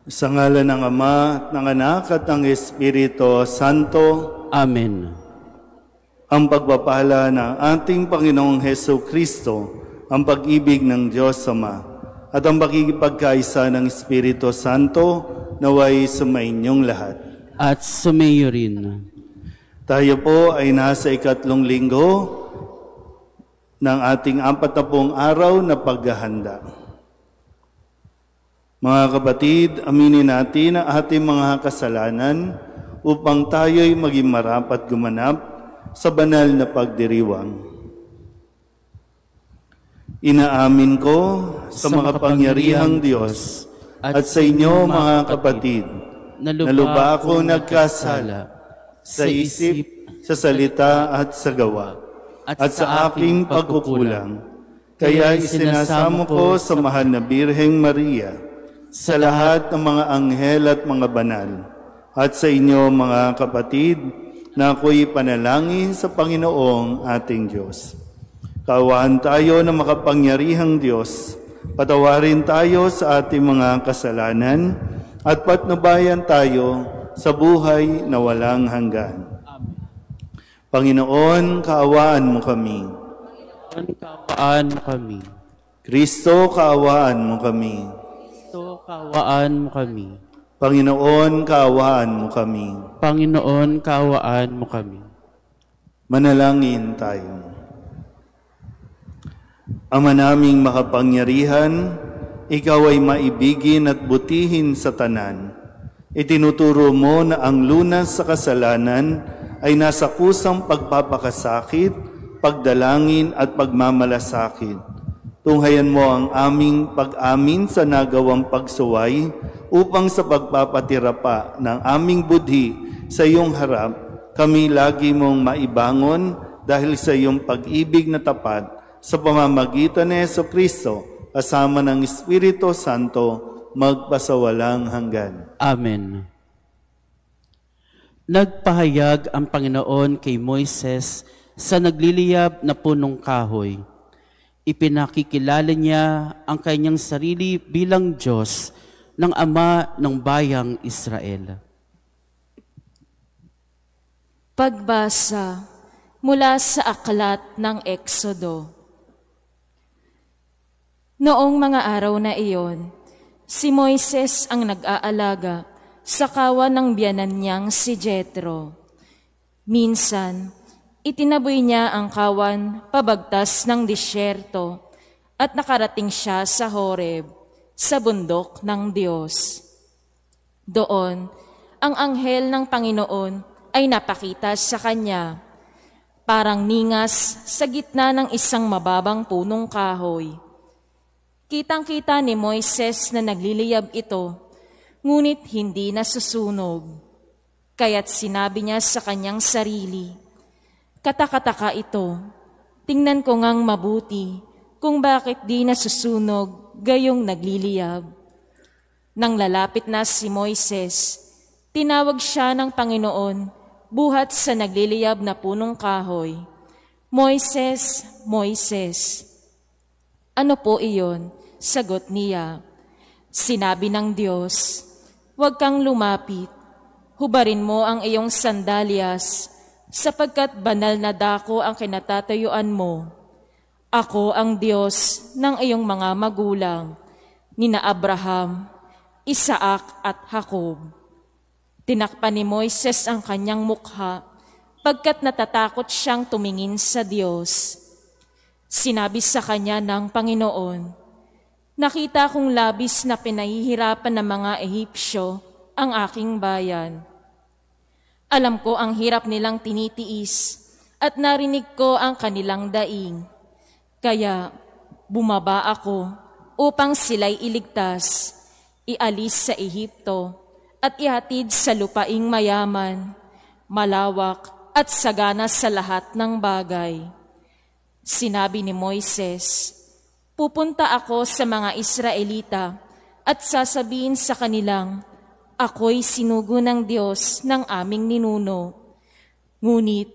Sa ngalan ng Ama, at ng Anak, at ng Espiritu Santo. Amen. Ang pagpapala ng ating Panginoong Heso Kristo, ang pag-ibig ng Diyos Ama, at ang pakikipagkaisa ng Espiritu Santo, naway sumainyong lahat. At sumayo rin. Tayo po ay nasa 3 linggo ng ating 40 araw na paghahanda. Mga kapatid, aminin natin ang ating mga kasalanan upang tayo'y maging marapat gumanap sa banal na pagdiriwang. Inaamin ko sa makapangyarihang Diyos at sa inyo mga kapatid, na lubha ako nagkasala sa isip, sa salita at sa gawa, at sa aking pagkukulang. Kaya isinasamo ko sa mahal na Birheng Maria, sa lahat ng mga anghel at mga banal, at sa inyo mga kapatid, na ako'y panalangin sa Panginoong ating Diyos. Kaawaan tayo ng makapangyarihang Diyos, patawarin tayo sa ating mga kasalanan, at patnubayan tayo sa buhay na walang hanggan. Panginoon, kaawaan mo kami. Kaawaan mo kami. Kristo, kaawaan mo kami. Kristo, kaawaan mo kami. Panginoon, kaawaan mo kami. Panginoon, kaawaan mo kami. Manalangin tayo. Ama naming makapangyarihan, ikaw ay maibigin at butihin sa tanan. Itinuturo mo na ang lunas sa kasalanan ay nasa kusang pagpapakasakit, pagdalangin at pagmamalasakit. Tunghayan mo ang aming pag-amin sa nagawang pagsuway upang sa pagpapatira pa ng aming budhi sa iyong harap, kami lagi mong maibangon dahil sa iyong pag-ibig na tapat sa pamamagitan ni Heso Kristo, kasama ng Espiritu Santo, magpasawalang hanggan. Amen. Nagpahayag ang Panginoon kay Moises sa nagliliyab na punong kahoy. Ipinakikilala niya ang kanyang sarili bilang Diyos ng Ama ng bayang Israel. Pagbasa mula sa aklat ng Eksodo. Noong mga araw na iyon, si Moises ang nag-aalaga sa kawan ng biyanan niyang si Jethro. Minsan, itinaboy niya ang kawan pabagtas ng disyerto at nakarating siya sa Horeb, sa bundok ng Diyos. Doon, ang anghel ng Panginoon ay napakita sa kanya. Parang ningas sa gitna ng isang mababang punong kahoy. Kitang-kita ni Moises na nagliliyab ito, ngunit hindi nasusunog. Kaya't sinabi niya sa kanyang sarili, "Katakataka ito, tingnan ko ngang mabuti kung bakit di nasusunog gayong nagliliyab." Nang lalapit na si Moises, tinawag siya ng Panginoon buhat sa nagliliyab na punong kahoy. "Moises, Moises." "Ano po iyon?" sagot niya. Sinabi ng Diyos, "Huwag kang lumapit. Hubarin mo ang iyong sandalyas, sapagkat banal na dako ang kinatatayuan mo. Ako ang Diyos ng iyong mga magulang, nina Abraham, Isaac at Jacob." Tinakpan ni Moises ang kanyang mukha, pagkat natatakot siyang tumingin sa Diyos. Sinabi sa kanya ng Panginoon, "Nakita kong labis na pinahihirapan ng mga Ehipsyo ang aking bayan. Alam ko ang hirap nilang tinitiis at narinig ko ang kanilang daing. Kaya bumaba ako upang sila'y iligtas, ialis sa Ehipto at ihatid sa lupaing mayaman, malawak at sagana sa lahat ng bagay." Sinabi ni Moises, "Pupunta ako sa mga Israelita at sasabihin sa kanilang, ako'y sinugo ng Diyos ng aming ninuno. Ngunit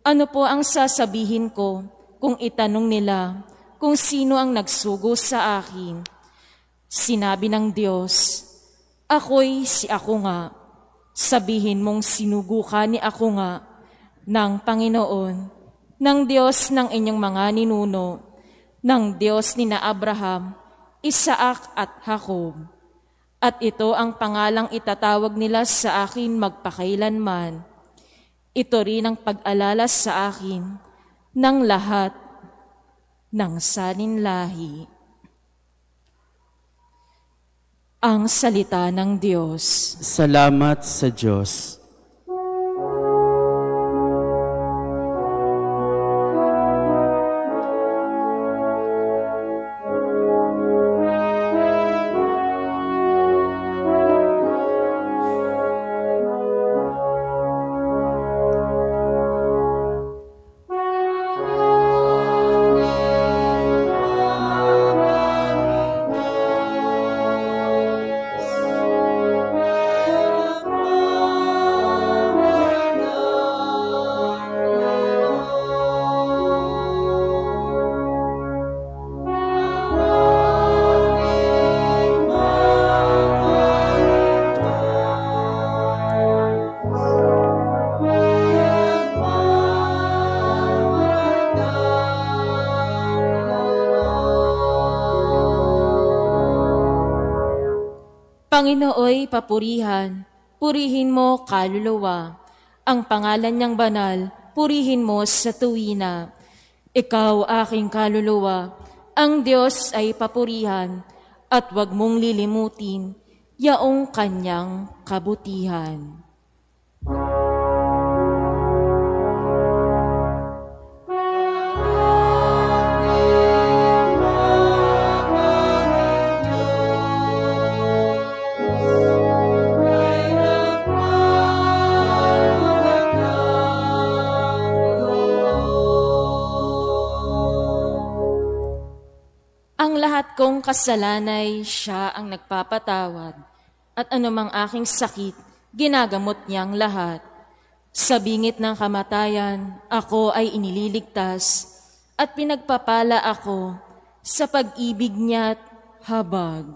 ano po ang sasabihin ko kung itanong nila kung sino ang nagsugo sa akin?" Sinabi ng Diyos, "Ako'y si ako nga. Sabihin mong sinugo ka ni ako nga ng Panginoon, ng Diyos ng inyong mga ninuno, ng Diyos ni na Abraham, Isaac at Jacob. At ito ang pangalang itatawag nila sa akin magpakailanman. Ito rin ang pag-alala sa akin ng lahat ng saninlahi." Ang salita ng Diyos. Salamat sa Diyos. Panginooy papurihan, purihin mo kaluluwa. Ang pangalan niyang banal, purihin mo sa tuwina. Ikaw aking kaluluwa, ang Diyos ay papurihan, at wag mong lilimutin yaong kanyang kabutihan. Ang lahat kong kasalanay, siya ang nagpapatawad, at anumang aking sakit, ginagamot niyang lahat. Sa bingit ng kamatayan, ako ay inililigtas, at pinagpapala ako sa pag-ibig niya't habag.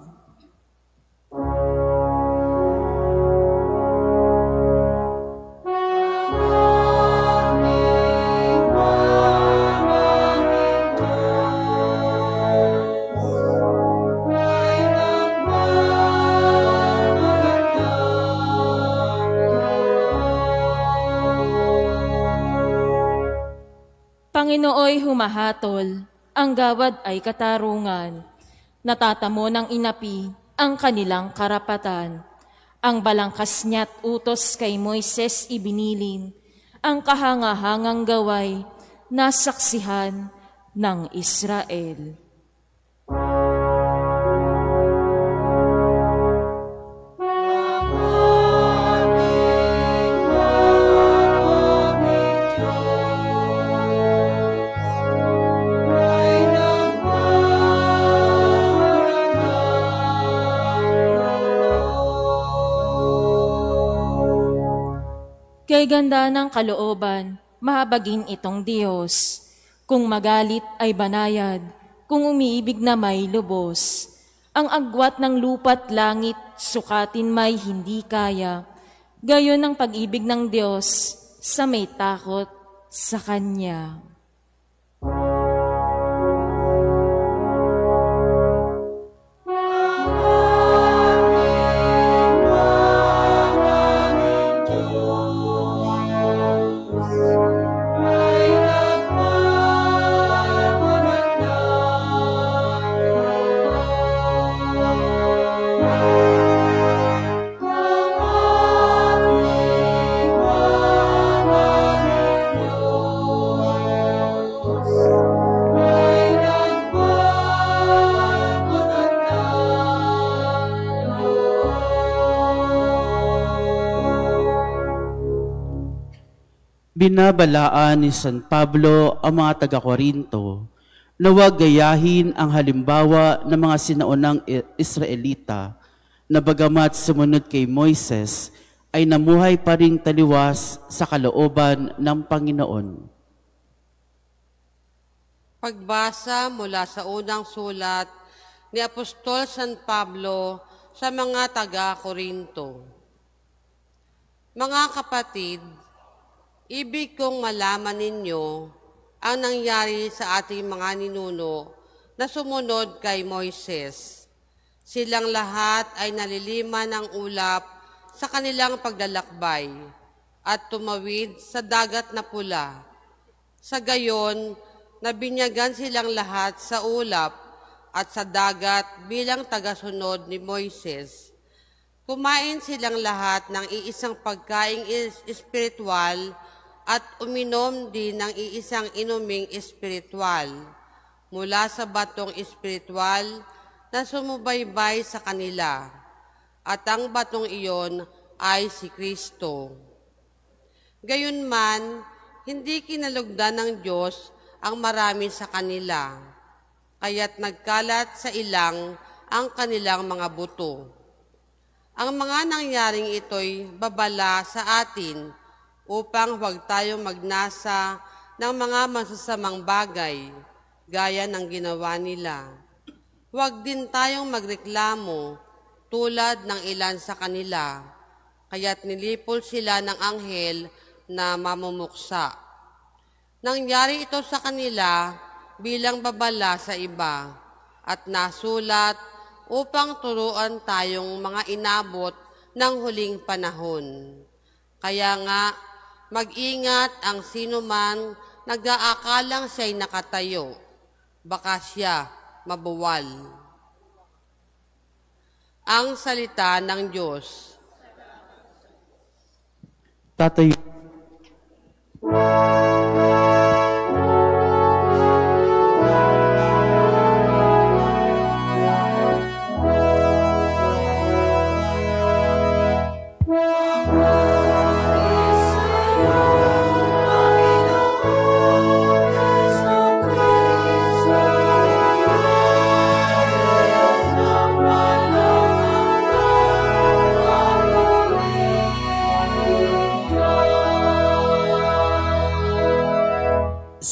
Panginooy humahatol, ang gawad ay katarungan. Natatamo ng inapi ang kanilang karapatan. Ang balangkas niya't utos kay Moises ibinilin, ang kahangahangang gaway nasaksihan ng Israel. Kay ganda ng kalooban, mahabagin itong Diyos. Kung magalit ay banayad, kung umiibig na may lubos. Ang agwat ng lupa't langit, sukatin may hindi kaya. Gayon ang pag-ibig ng Diyos sa may takot sa Kanya. Binabalaan ni San Pablo ang mga taga-Korinto na huwag gayahin ang halimbawa ng mga sinaunang Israelita na bagamat sumunod kay Moises ay namuhay pa ring taliwas sa kalooban ng Panginoon. Pagbasa mula sa unang sulat ni Apostol San Pablo sa mga taga-Korinto. Mga kapatid, ibig kong malaman ninyo ang nangyari sa ating mga ninuno na sumunod kay Moises. Silang lahat ay naliliman ng ulap sa kanilang paglalakbay at tumawid sa dagat na pula. Sa gayon, nabinyagan silang lahat sa ulap at sa dagat bilang tagasunod ni Moises. Kumain silang lahat ng iisang pagkaing espiritual at uminom din ng iisang inuming espiritual mula sa batong espiritual na sumubaybay sa kanila. At ang batong iyon ay si Kristo. Gayunman, hindi kinalugdan ng Diyos ang marami sa kanila, kaya't nagkalat sa ilang ang kanilang mga buto. Ang mga nangyaring ito'y babala sa atin upang huwag tayong magnasa ng mga masasamang bagay, gaya ng ginawa nila. Huwag din tayong magreklamo tulad ng ilan sa kanila, kaya't nilipol sila ng anghel na mamumuksa. Nangyari ito sa kanila bilang babala sa iba at nasulat upang turuan tayong mga inabot ng huling panahon. Kaya nga, mag-ingat ang sinuman nag-aakalang siya'y nakatayo, baka siya mabuwal. Ang salita ng Diyos. Tatayo.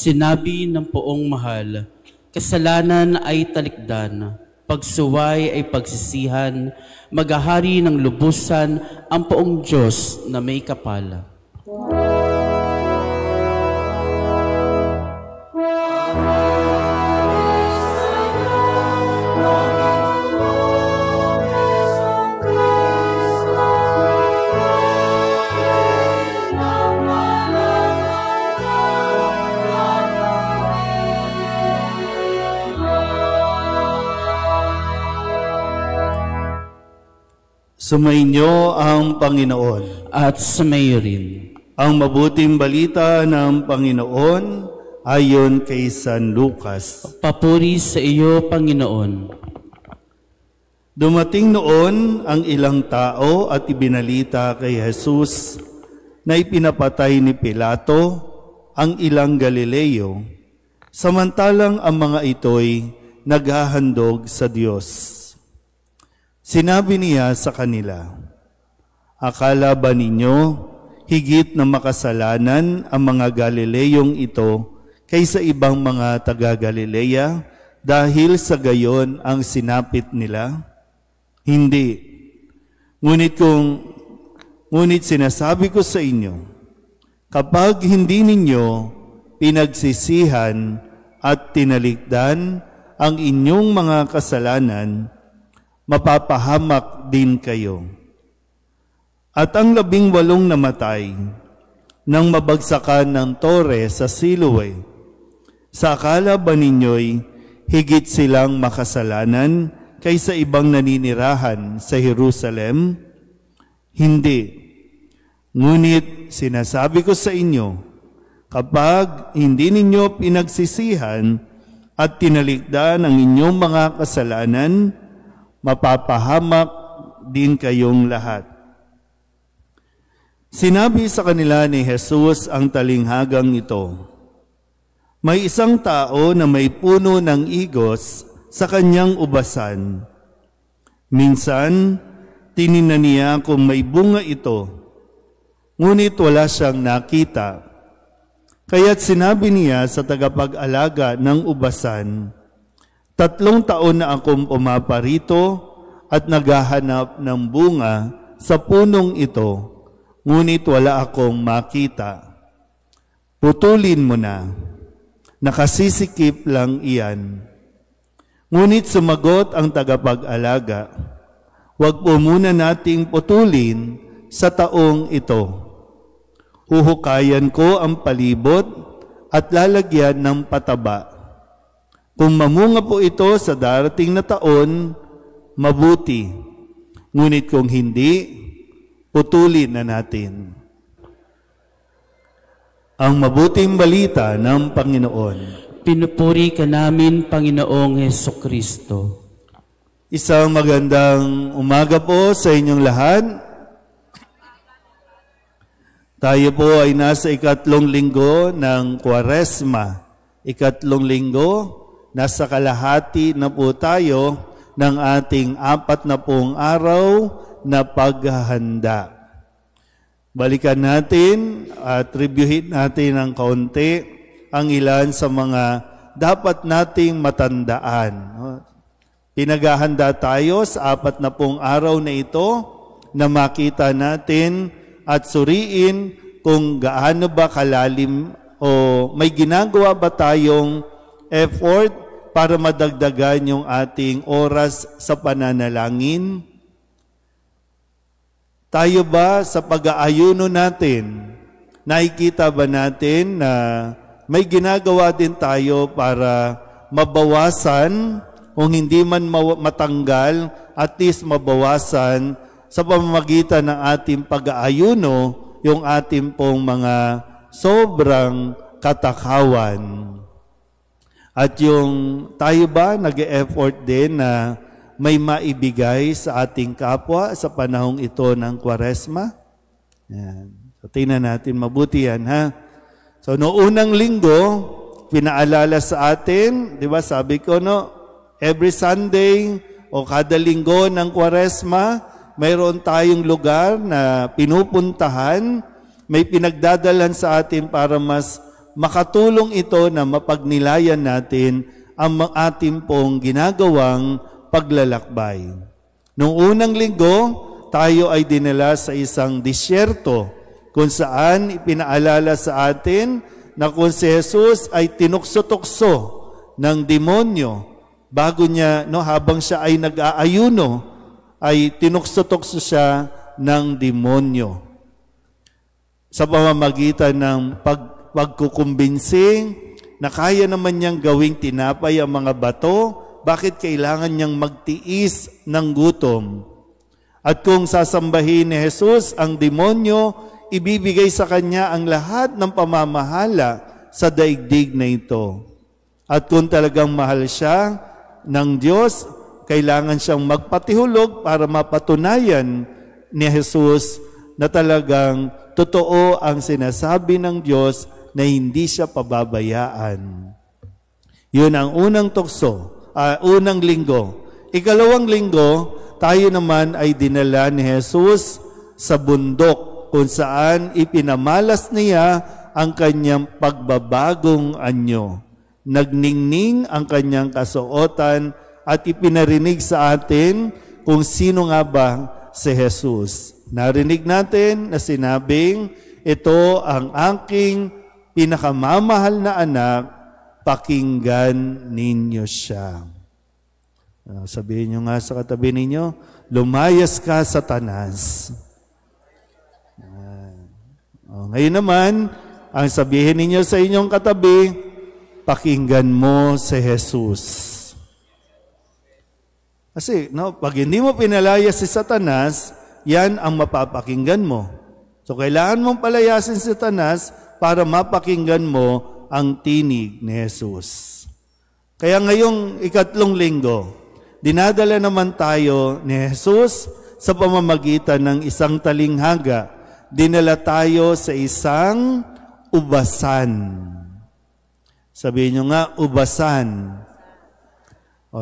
Sinabi ng Poong Mahal, kasalanan ay talikdan, pagsuway ay pagsisihan, maghahari ng lubusan ang Poong Diyos na may kapal. Sumainyo ang Panginoon. At sumayo rin. Ang mabuting balita ng Panginoon ayon kay San Lucas. Papuri sa iyo, Panginoon. Dumating noon ang ilang tao at ibinalita kay Jesus na ipinapatay ni Pilato ang ilang Galileo, samantalang ang mga ito'y naghahandog sa Diyos. Sinabi niya sa kanila, akala ba ninyo higit na makasalanan ang mga Galileyong ito kaysa ibang mga taga-Galilea dahil sa gayon ang sinapit nila? Hindi. Ngunit sinasabi ko sa inyo, kapag hindi ninyo pinagsisihan at tinalikdan ang inyong mga kasalanan, mapapahamak din kayo. At ang 18 namatay nang mabagsakan ng tore sa Siloe, sa akala ba ninyo'y higit silang makasalanan kaysa ibang naninirahan sa Jerusalem? Hindi. Ngunit sinasabi ko sa inyo, kapag hindi ninyo pinagsisihan at tinalikdan ang inyong mga kasalanan, mapapahamak din kayong lahat. Sinabi sa kanila ni Jesus ang talinghagang ito, may isang tao na may puno ng igos sa kanyang ubasan. Minsan, tininan niya kung may bunga ito, ngunit wala siyang nakita. Kaya't sinabi niya sa tagapag-alaga ng ubasan, 3 taon na akong pumaparito at naghahanap ng bunga sa punong ito, ngunit wala akong makita. Putulin mo na, nakasisikip lang iyan. Ngunit sumagot ang tagapag-alaga, huwag po muna nating putulin sa taong ito. Huhukayan ko ang palibot at lalagyan ng pataba. Kung mamunga po ito sa darating na taon, mabuti. Ngunit kung hindi, putulin na natin. Ang mabuting balita ng Panginoon. Pinupuri ka namin, Panginoong Hesukristo. Isang magandang umaga po sa inyong lahat. Tayo po ay nasa 3 linggo ng Kwaresma. 3 linggo, nasa kalahati na po tayo ng ating 40 araw na paghahanda. Balikan natin at reviewin natin ng kaunti ang ilan sa mga dapat nating matandaan. Pinaghahanda tayo sa 40 araw na ito na makita natin at suriin kung gaano ba kalalim o may ginagawa ba tayong effort para madagdagan yung ating oras sa pananalangin? Tayo ba sa pag-aayuno natin, nakikita ba natin na may ginagawa din tayo para mabawasan, kung hindi man matanggal, at least mabawasan sa pamamagitan ng ating pag-aayuno, yung ating pong mga sobrang katakawan. At yung tayo ba nag-e-effort din na may maibigay sa ating kapwa sa panahong ito ng Kwaresma? Yan. So, tingnan natin mabuti yan, ha? So, noong unang linggo, pinaalala sa atin, di ba, sabi ko, no, every Sunday o kada linggo ng Kwaresma, mayroon tayong lugar na pinupuntahan, may pinagdadalan sa atin para mas makatulong ito na mapagnilayan natin ang ating pong ginagawang paglalakbay. Noong unang linggo, tayo ay dinala sa isang disyerto kung saan ipinaalala sa atin na kung si Jesus ay tinukso-tukso ng demonyo bago niya, no, habang siya ay nag-aayuno, ay tinukso-tukso siya ng demonyo. Sa pamamagitan ng pagkukumbinsi na kaya naman niyang gawing tinapay ang mga bato, bakit kailangan niyang magtiis ng gutom? At kung sasambahin ni Jesus ang demonyo, ibibigay sa kanya ang lahat ng pamamahala sa daigdig na ito. At kung talagang mahal siya ng Diyos, kailangan siyang magpatihulog para mapatunayan ni Jesus na talagang totoo ang sinasabi ng Diyos na hindi siya pababayaan. Yun ang unang tukso, unang linggo. Ikalawang linggo, tayo naman ay dinala ni Jesus sa bundok kung saan ipinamalas niya ang kanyang pagbabagong anyo. Nagningning ang kanyang kasuotan at ipinarinig sa atin kung sino nga ba si Jesus. Narinig natin na sinabing, ito ang aking pinakamamahal na anak, pakinggan ninyo siya. Sabihin nyo nga sa katabi ninyo, lumayas ka, Satanas. Ngayon naman, ang sabihin ninyo sa inyong katabi, pakinggan mo si Jesus. Kasi pag hindi mo pinalaya si Satanas, yan ang mapapakinggan mo. So kailangan mong palayasin si Satanas para mapakinggan mo ang tinig ni Jesus. Kaya ngayong ikatlong linggo, dinadala naman tayo ni Jesus sa pamamagitan ng isang talinghaga. Dinala tayo sa isang ubasan. Sabihin nyo nga, ubasan.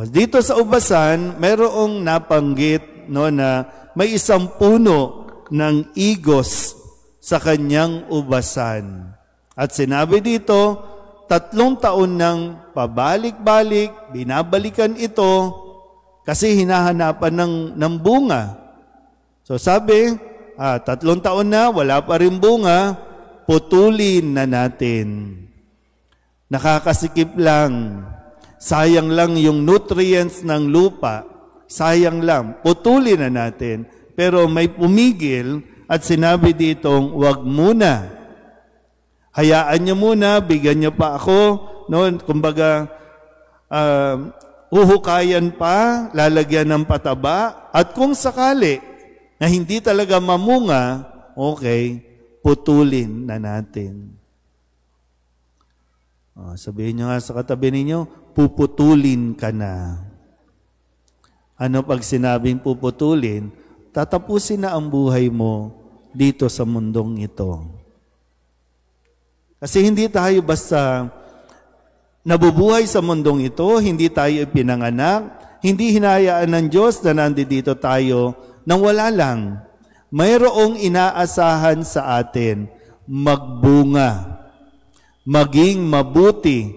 Dito sa ubasan, mayroong napanggit na may isang puno ng igos sa kanyang ubasan. At sinabi dito, 3 taon nang pabalik-balik, binabalikan ito, kasi hinahanapan ng bunga. So sabi, 3 taon na, wala pa rin bunga, putulin na natin. Nakakasikip lang. Sayang lang yung nutrients ng lupa. Sayang lang. Putulin na natin. Pero may pumigil at sinabi ditong, wag muna. Hayaan nyo muna, bigyan nyo pa ako. Kumbaga, uhukayan pa, lalagyan ng pataba, at kung sakali na hindi talaga mamunga, okay, putulin na natin. Sabihin nyo nga sa katabi ninyo, puputulin ka na. Ano pag sinabing puputulin? Tatapusin na ang buhay mo dito sa mundong ito. Kasi hindi tayo basta nabubuhay sa mundong ito, hindi tayo ipinanganak, hindi hinayaan ng Diyos na nandito tayo nang wala lang. Mayroong inaasahan sa atin, magbunga, maging mabuti.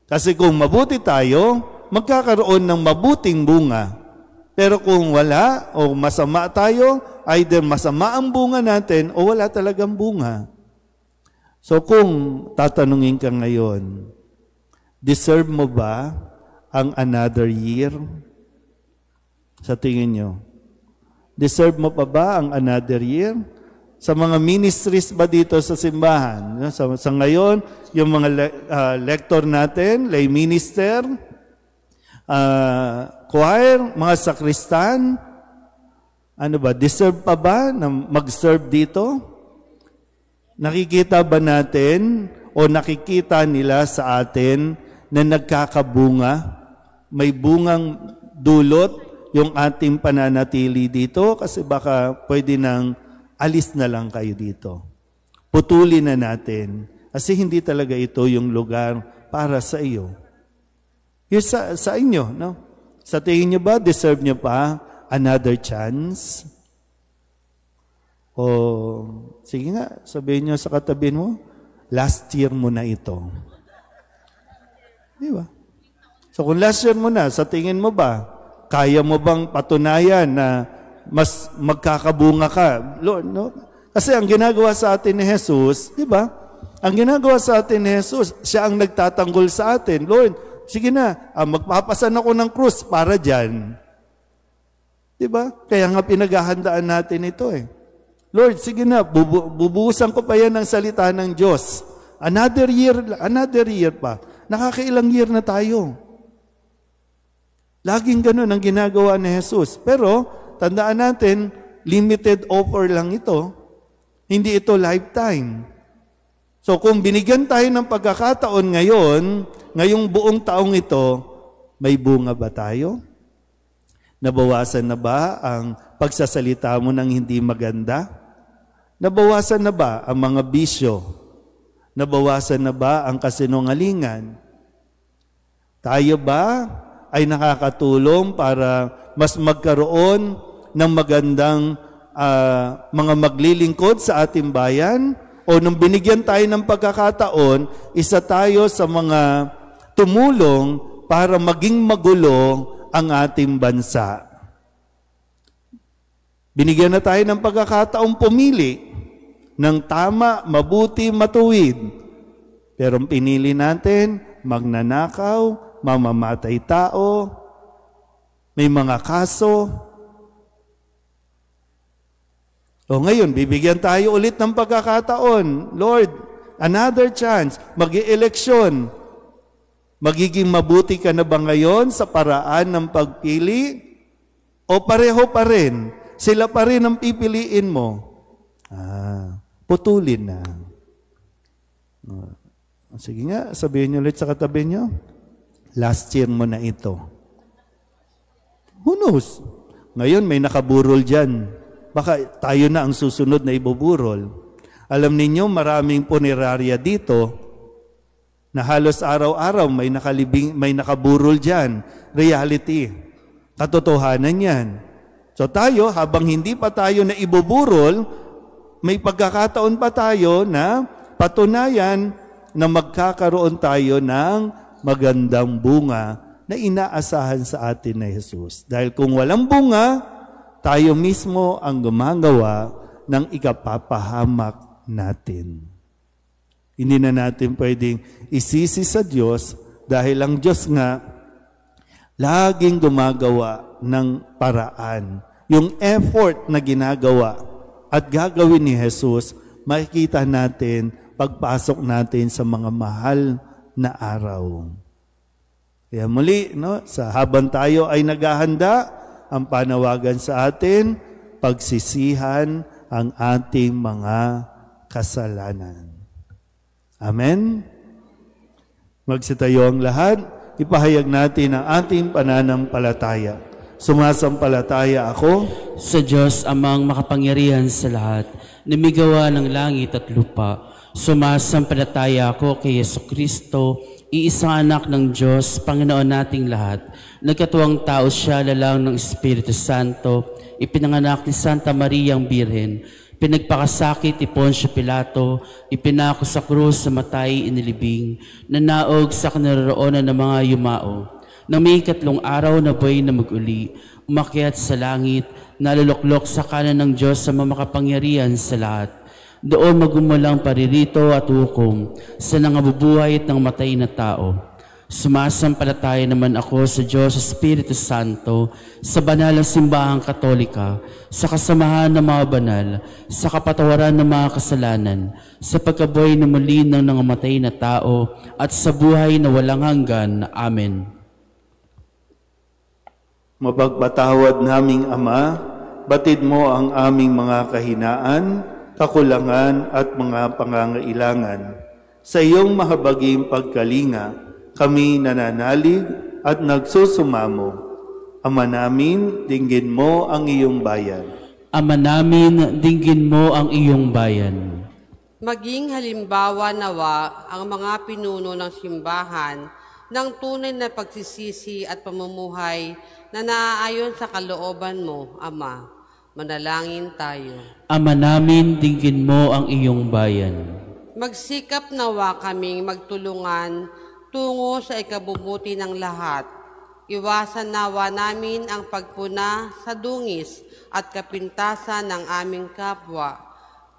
Kasi kung mabuti tayo, magkakaroon ng mabuting bunga. Pero kung wala o masama tayo, either masama ang bunga natin o wala talagang bunga. So kung tatanungin ka ngayon, deserve mo ba ang another year? Sa tingin nyo, deserve mo pa ba ang another year? Sa mga ministries ba dito sa simbahan? Sa ngayon, yung mga lector natin, lay minister, choir, mga sakristan, ano ba, deserve pa ba na mag-serve dito? Nakikita ba natin o nakikita nila sa atin na nagkakabunga? May bungang dulot yung ating pananatili dito kasi baka pwede nang alis na lang kayo dito. Putulin na natin kasi hindi talaga ito yung lugar para sa iyo. Yung sa inyo, no? Sa tingin nyo ba, deserve nyo pa another chance? O, sige nga, sabihin nyo sa katabi mo, last year mo na ito. Di ba? So kung last year mo na, sa tingin mo ba, kaya mo bang patunayan na mas magkakabunga ka? Lord, no? Kasi ang ginagawa sa atin ni Jesus, di ba? Ang ginagawa sa atin ni Jesus, siya ang nagtatanggol sa atin. Lord, sige na, magpapasan ako ng krus para dyan. Di ba? Kaya nga pinaghahandaan natin ito eh. Lord, sige na, bubuhusan ko pa yan ng salita ng Diyos. Another year pa. Nakakailang year na tayo. Laging ganun ang ginagawa ni Jesus. Pero, tandaan natin, limited offer lang ito. Hindi ito lifetime. So kung binigyan tayo ng pagkakataon ngayong buong taong ito, may bunga ba tayo? Nabawasan na ba ang pagsasalita mo ng hindi maganda? Nabawasan na ba ang mga bisyo? Nabawasan na ba ang kasinungalingan? Tayo ba ay nakakatulong para mas magkaroon ng magandang mga maglilingkod sa ating bayan? O nung binigyan tayo ng pagkakataon, isa tayo sa mga tumulong para maging magulo ang ating bansa. Binigyan na tayo ng pagkakataong pumili ng tama, mabuti, matuwid. Pero pinili natin, magnanakaw, mamamatay tao, may mga kaso. O ngayon, bibigyan tayo ulit ng pagkakataon. Lord, another chance, mag-i-eleksyon. Magiging mabuti ka na ba ngayon sa paraan ng pagpili? O pareho pa rin? Sila pa rin ang pipiliin mo? Putulin na. Sige nga, sabihin nyo ulit sa katabi nyo. Last year mo na ito. Who knows? Ngayon may nakaburol dyan. Baka tayo na ang susunod na ibuburol. Alam ninyo, maraming punerarya dito na halos araw-araw may nakaburol dyan. Reality. Katotohanan yan. So tayo, habang hindi pa tayo na ibuburol, may pagkakataon pa tayo na patunayan na magkakaroon tayo ng magandang bunga na inaasahan sa atin na Jesus. Dahil kung walang bunga, tayo mismo ang gumagawa ng ikapapahamak natin. Hindi na natin pwedeng isisi sa Diyos dahil ang Diyos nga laging gumagawa ng paraan. Yung effort na ginagawa at gagawin ni Jesus, makikita natin pagpasok natin sa mga mahal na araw. Kaya muli, sa habang tayo ay naghahanda, ang panawagan sa atin, pagsisihan ang ating mga kasalanan. Amen? Magsitayo ang lahat, ipahayag natin ang ating pananampalataya. Sumasampalataya ako sa Diyos amang makapangyarihan sa lahat, namigawa ng langit at lupa. Sumasampalataya ako kay Jesucristo, iisang anak ng Diyos, Panginoon nating lahat. Nagkatuwang tao siya, lalang ng Espiritu Santo, ipinanganak ni Santa Maria ang Birhen, pinagpakasakit ni Poncio Pilato, ipinako sa krus, sa matay, inilibing, nanaog sa kinaroroonan ng mga yumao. Nang may 3 araw na buhay na mag-uli, umakyat sa langit, naluluklok sa kanan ng Diyos sa makapangyarihan sa lahat. Doon magumulang paririto at hukom sa nangabubuhay at ng matay na tao. Sumasampalataya naman ako sa Diyos Espiritu Santo, sa banal na simbahang Katolika, sa kasamahan ng mga banal, sa kapatawaran ng mga kasalanan, sa pagkabuhay na muli ng nangamatay na tao, at sa buhay na walang hanggan. Amen. Mapagpatawad naming Ama, batid mo ang aming mga kahinaan, kakulangan at mga pangangailangan. Sa iyong mahabaging pagkalinga, kami nananalig at nagsusumamo. Ama namin, dinggin mo ang iyong bayan. Ama namin, dinggin mo ang iyong bayan. Maging halimbawa nawa ang mga pinuno ng simbahan ng tunay na pagsisisi at pamumuhay na naaayon sa kalooban mo, Ama. Manalangin tayo. Ama namin, dinggin mo ang iyong bayan. Magsikap nawa kaming magtulungan tungo sa ikabubuti ng lahat. Iwasan nawa namin ang pagpuna sa dungis at kapintasan ng aming kapwa,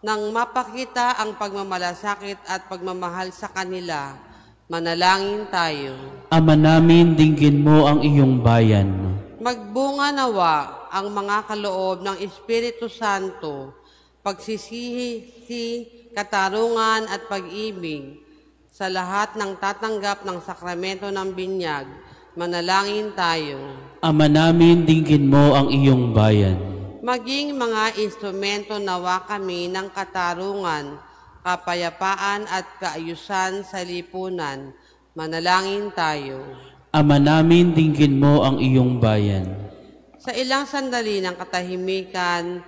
nang mapakita ang pagmamalasakit at pagmamahal sa kanila. Manalangin tayo. Ama namin, dinggin mo ang iyong bayan. Magbunga nawa ang mga kaloob ng Espiritu Santo, pagsisisi, katarungan at pag-ibig sa lahat ng tatanggap ng sakramento ng binyag, Manalangin tayo. Ama namin, dinggin mo ang iyong bayan. Maging mga instrumento nawa kami ng katarungan, kapayapaan at kaayusan sa lipunan. Manalangin tayo. Ama namin, dinggin mo ang iyong bayan. Sa ilang sandali ng katahimikan,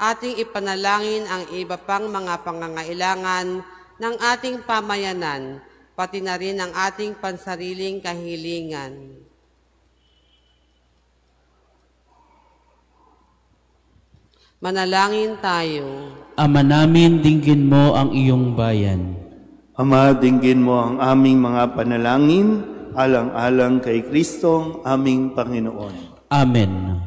ating ipanalangin ang iba pang mga pangangailangan ng ating pamayanan, pati na rin ang ating pansariling kahilingan. Manalangin tayo. Ama namin, dinggin mo ang iyong bayan. Ama, dinggin mo ang aming mga panalangin, alang-alang kay Kristong aming Panginoon. Amen.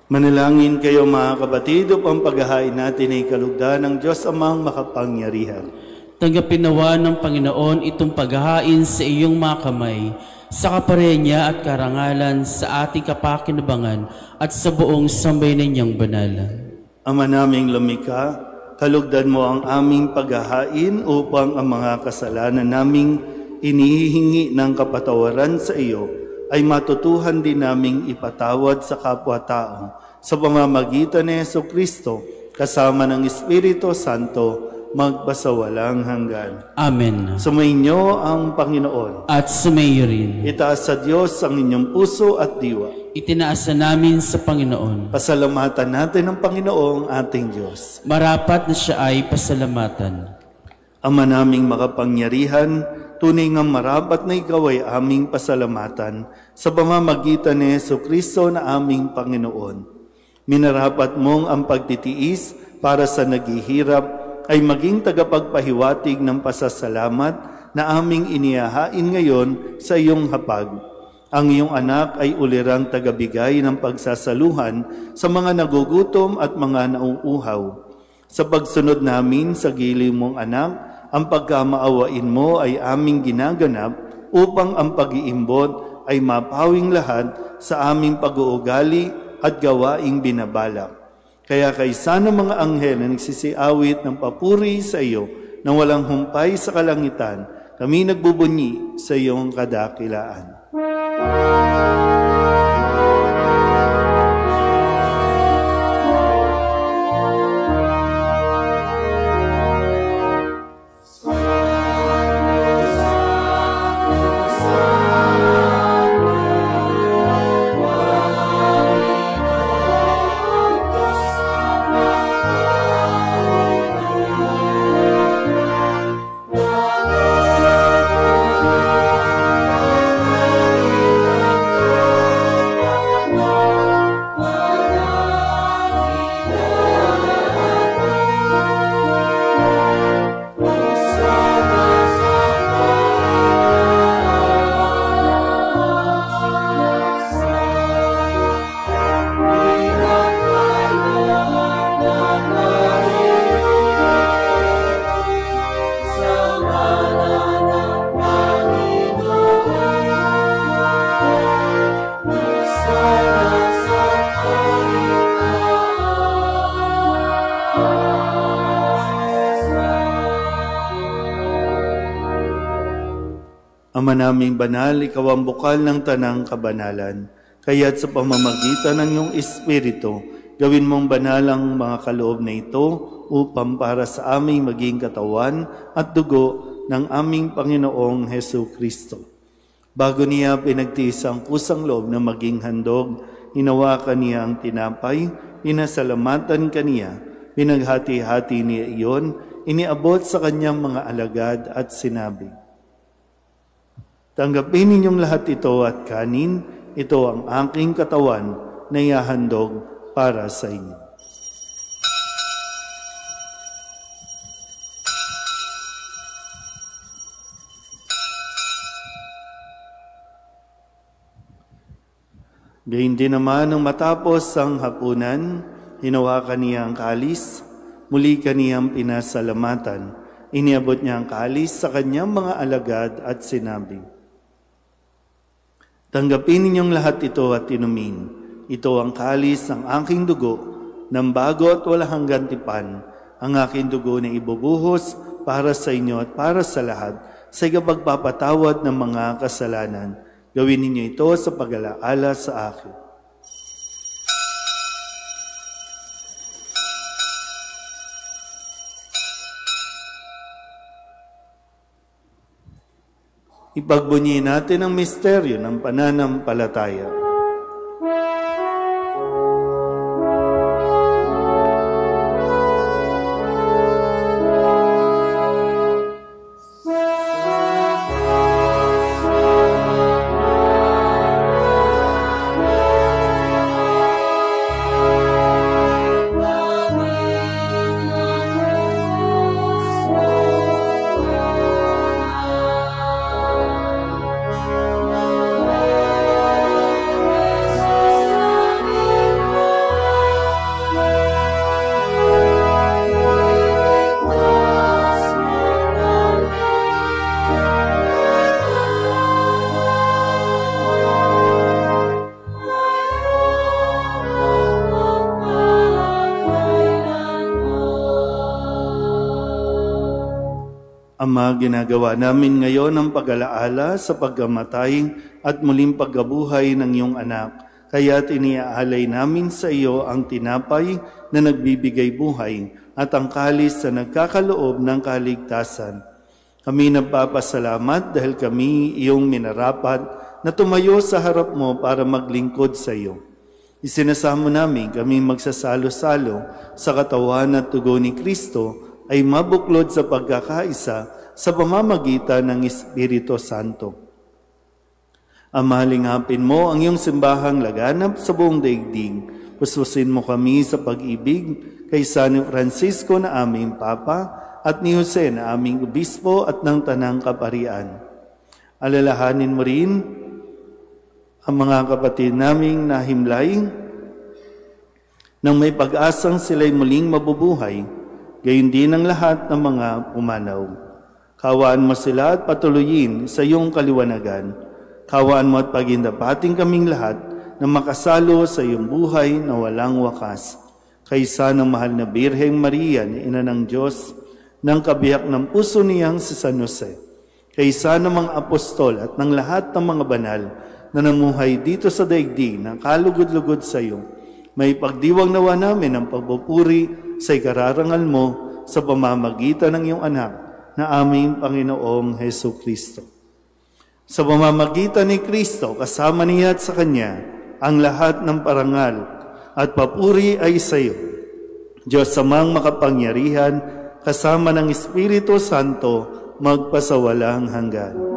Manalangin kayo mga kapatid upang paghahain natin ay kalugdan ng Diyos Amang makapangyarihan. Tanggapin nawa ng Panginoon itong paghahain sa iyong mga kamay, sa kaparenya at karangalan sa ating kapakinabangan at sa buong sambayanan niyang banal. Ama naming lumikha, kalugdan mo ang aming paghahain upang ang mga kasalanan naming inihihingi ng kapatawaran sa iyo ay matutuhan din naming ipatawad sa kapwa-tao sa pamamagitan ni Jesucristo kasama ng Espiritu Santo magpasawalang hanggan. Amen. Sumainyo ang Panginoon. At sumayo rin. Itaas sa Diyos ang inyong puso at diwa. Itinaas na namin sa Panginoon. Pasalamatan natin ang Panginoong ating Diyos. Marapat na siya ay pasalamatan. Ama naming makapangyarihan, tunay nga marapat na ikaw ay aming pasalamatan sa pamamagitan ni Jesucristo na aming Panginoon. Minarapat mong ang pagtitiis para sa naghihirap ay maging tagapagpahiwatig ng pasasalamat na aming inihahain ngayon sa iyong hapag. Ang iyong anak ay ulirang tagabigay ng pagsasaluhan sa mga nagugutom at mga nauuhaw. Sa pagsunod namin sa giliw mong anak, ang pagkamaawain mo ay aming ginaganap upang ang pag-iimbot ay mapawing lahat sa aming pag-uugali at gawaing binabalak. Kaya kaysa ng mga anghel na nagsisiawit ng papuri sa iyo na walang humpay sa kalangitan, kami nagbubunyi sa iyong kadakilaan. Ama naming banal, ikaw ang bukal ng tanang kabanalan. Kaya't sa pamamagitan ng iyong Espiritu, gawin mong banal ang mga kaloob na ito upang para sa aming maging katawan at dugo ng aming Panginoong Jesucristo. Bago niya pinagtiis ang kusang loob na maging handog, hinawakan niya ang tinapay, pinasalamatan kaniya, pinaghati-hati niya iyon, iniabot sa kanyang mga alagad at sinabi, "Tanggapin ninyong lahat ito at kanin, ito ang aking katawan na ihahandog para sa inyo." Gayun din naman nang matapos ang hapunan, hinawakan niya ang kalis, muli kaniyang pinasalamatan, iniabot niya ang kalis sa kanyang mga alagad at sinabi, "Tanggapin ninyong lahat ito at inumin. Ito ang kalis ng aking dugo, ng bago at walang hanggang tipan, ang aking dugo na ibubuhos para sa inyo at para sa lahat, sa ikapagpapatawad ng mga kasalanan. Gawin ninyo ito sa pag-alaala sa akin." Ipagbunyi natin ang misteryo ng pananampalataya. Ama, ginagawa namin ngayon ang pag-alaala sa pagkamatay at muling pagkabuhay ng iyong anak. Kaya't iniaalay namin sa iyo ang tinapay na nagbibigay buhay at ang kalis na nagkakaloob ng kaligtasan. Kami nagpapasalamat dahil kami iyong minarapat na tumayo sa harap mo para maglingkod sa iyo. Isinasamo namin kami magsasalo-salo sa katawan at dugo ni Kristo ay mabuklod sa pagkakaisa sa pamamagitan ng Espiritu Santo. Amahalingapin mo ang iyong simbahang laganap sa buong daigdig. Puspusin mo kami sa pag-ibig kay San Francisco na aming Papa at ni Jose na aming Obispo at ng Tanang Kaparian. Alalahanin mo rin ang mga kapatid naming nahimlay nang may pag-asang sila'y muling mabubuhay, gayon din ang lahat ng mga pumanaw. Kawaan mo sila at patuloyin sa iyong kaliwanagan. Kawaan mo at pagindapating kaming lahat na makasalo sa iyong buhay na walang wakas. Kaysa ng mahal na Birheng Maria, na Ina ng Diyos, ng kabiyak ng puso niyang si San Jose. Kaysa ng mga apostol at ng lahat ng mga banal na namuhay dito sa daigdig na kalugod-lugod sa iyo, may pagdiwang nawa namin ang pagpupuri sa ikararangal mo sa pamamagitan ng iyong anak na aming Panginoong Hesus Kristo. Sa pamamagitan ni Kristo, kasama niya at sa Kanya, ang lahat ng parangal at papuri ay sa iyo, Diyos Amang makapangyarihan, kasama ng Espiritu Santo, magpasawalang hanggan.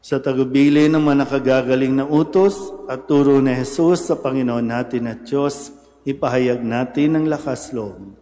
Sa tagubilin ng mga nakagagaling na utos at turo ni Jesus sa Panginoon natin at Diyos, ipahayag natin ang lakas loob.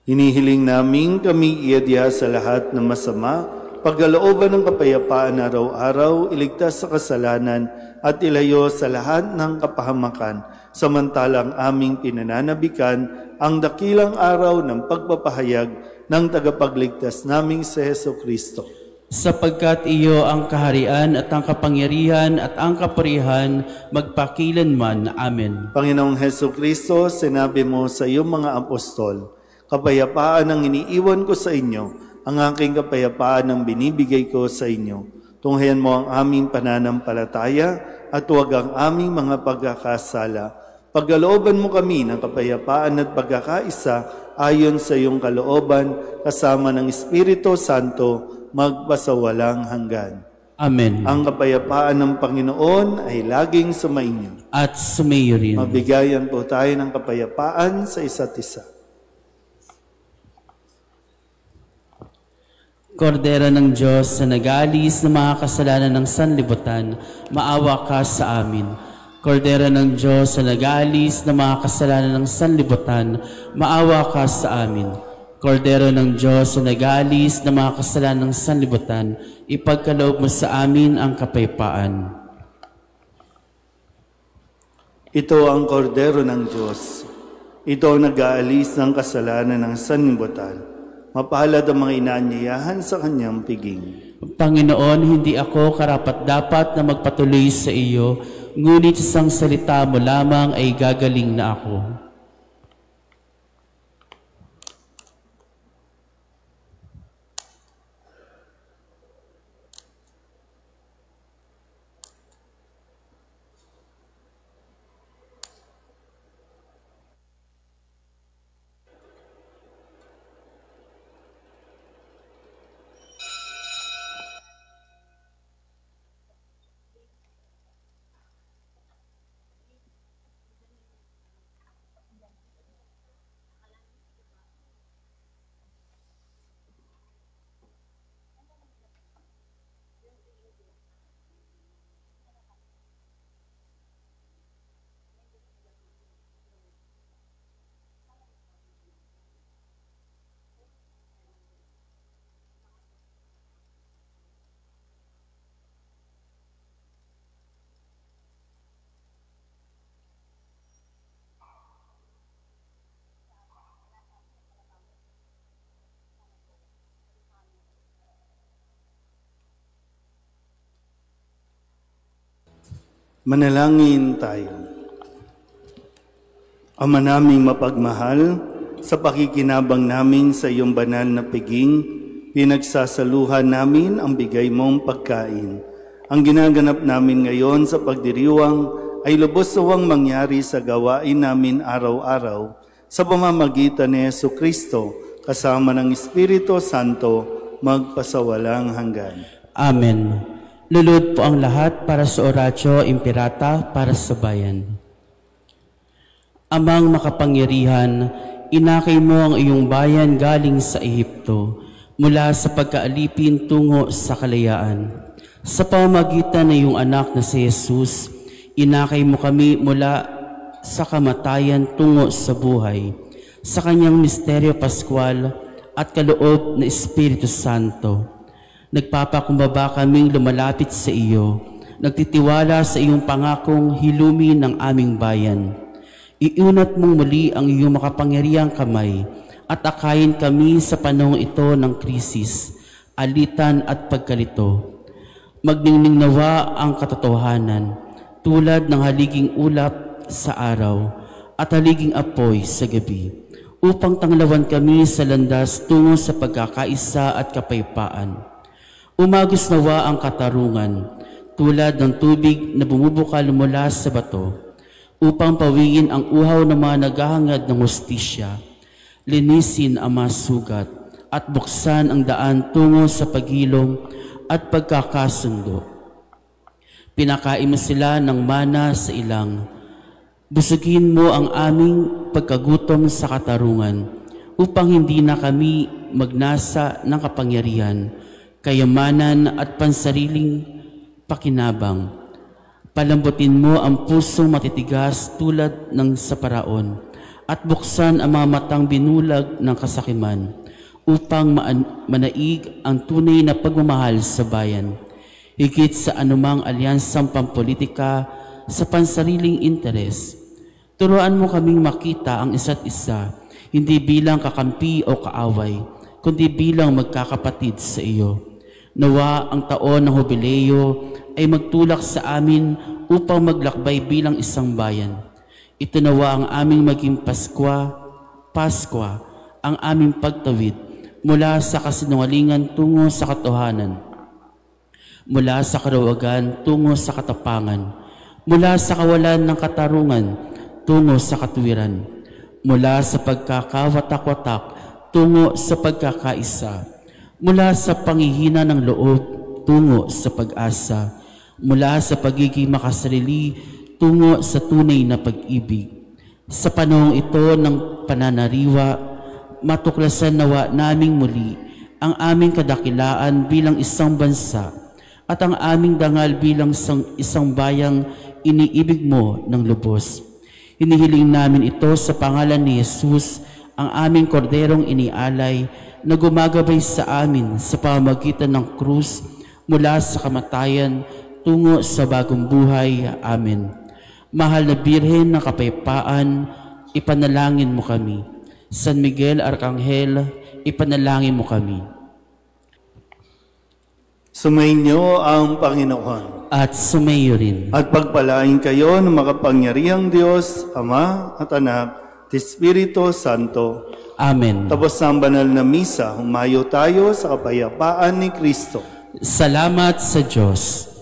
Hinihiling namin kami iadya sa lahat ng masama, pagkalooban ng kapayapaan araw-araw, iligtas sa kasalanan at ilayo sa lahat ng kapahamakan, samantalang aming pinananabikan ang dakilang araw ng pagpapahayag ng tagapagligtas naming si Jesucristo. Sapagkat iyo ang kaharian at ang kapangyarihan at ang kapurihan magpakilanman. Amen. Panginoong Jesucristo, sinabi mo sa iyong mga apostol, kapayapaan ang iniiwan ko sa inyo, ang aking kapayapaan ang binibigay ko sa inyo. Tunghayan mo ang aming pananampalataya at huwag ang aming mga pagkakasala. Pagkalooban mo kami ng kapayapaan at pagkakaisa ayon sa iyong kalooban, kasama ng Espiritu Santo, magpasawalang hanggan. Amen. Ang kapayapaan ng Panginoon ay laging sumainyo. At sumayo rin. Mabigayan po tayo ng kapayapaan sa isa't isa. Kordero ng Diyos na nag-aalis ng mga kasalanan ng sanlibutan, maawa ka sa amin. Kordero ng Diyos na nag-aalis ng mga kasalanan ng sanlibutan, maawa ka sa amin. Kordero ng Diyos na nag-aalis ng mga kasalanan ng sanlibutan, ipagkaloob mo sa amin ang kapayapaan. Ito ang kordero ng Diyos. Ito ang nag-aalis ng kasalanan ng sanlibutan. Mapalad ang mga inaanyayahan sa kanyang piging. Panginoon, hindi ako karapat-dapat na magpatuloy sa iyo, ngunit isang salita mo lamang ay gagaling na ako. Manalangin tayo. Ama naming mapagmahal, sa pakikinabang namin sa iyong banal na piging, pinagsasaluhan namin ang bigay mong pagkain. Ang ginaganap namin ngayon sa pagdiriwang ay lubos nawang mangyari sa gawain namin araw-araw sa pamamagitan ni Jesucristo kasama ng Espiritu Santo magpasawalang hanggan. Amen. Lulod po ang lahat para sa Oratio Imperata para sa bayan. Amang makapangyarihan, inakay mo ang iyong bayan galing sa Ehipto, mula sa pagkaalipin tungo sa kalayaan. Sa pamamagitan ng iyong anak na si Jesus, inakay mo kami mula sa kamatayan tungo sa buhay, sa kanyang misteryo paskwal at kaloob na Espiritu Santo. Nagpapakumbaba kaming lumalapit sa iyo, nagtitiwala sa iyong pangakong hilumi ng aming bayan. Iunat mong muli ang iyong makapangyarihang kamay at akayin kami sa panahong ito ng krisis, alitan at pagkalito. Magningning nawa ang katotohanan tulad ng haliging ulap sa araw at haliging apoy sa gabi, upang tanglawan kami sa landas tungo sa pagkakaisa at kapayapaan. Umagos nawa ang katarungan, tulad ng tubig na bumubukal mula sa bato, upang pawingin ang uhaw ng mga naghahangad ng hustisya, linisin ang mga sugat, at buksan ang daan tungo sa pagilong at pagkakasundo. Pinakain mo sila ng mana sa ilang. Busugin mo ang aming pagkagutom sa katarungan, upang hindi na kami magnasa ng kapangyarihan, kayamanan at pansariling pakinabang. Palambutin mo ang pusong matitigas tulad ng sa paraon at buksan ang mga matang binulag ng kasakiman upang manaig ang tunay na pagmamahal sa bayan, higit sa anumang alyansang pampolitika sa pansariling interes. Turuan mo kaming makita ang isa't isa, hindi bilang kakampi o kaaway, kundi bilang magkakapatid sa iyo. Nawa ang taon ng Jubileo ay magtulak sa amin upang maglakbay bilang isang bayan. Ito nawa ang aming maging Paskwa, ang aming pagtawid mula sa kasinungalingan tungo sa katotohanan, mula sa karawagan tungo sa katapangan, mula sa kawalan ng katarungan tungo sa katuwiran, mula sa pagkakawatak-watak tungo sa pagkakaisa, mula sa panghihina ng loob tungo sa pag-asa, mula sa pagiging makasarili tungo sa tunay na pag-ibig. Sa panahong ito ng pananariwa, matuklasan nawa naming muli ang aming kadakilaan bilang isang bansa at ang aming dangal bilang isang bayang iniibig mo ng lubos. Hinihiling namin ito sa pangalan ni Jesus, ang aming korderong inialay na gumagabay sa amin sa pamamagitan ng krus mula sa kamatayan tungo sa bagong buhay. Amen. Mahal na Birhen ng Kapayapaan, ipanalangin mo kami. San Miguel Arcangel, ipanalangin mo kami. Sumainyo ang Panginoon. At sumayo rin. At pagpalain kayo ng makapangyarihang Diyos, Ama at Anak, at Espiritu Santo. Amen. Tapos ang banal na misa, humayo tayo sa kapayapaan ni Kristo. Salamat sa Diyos.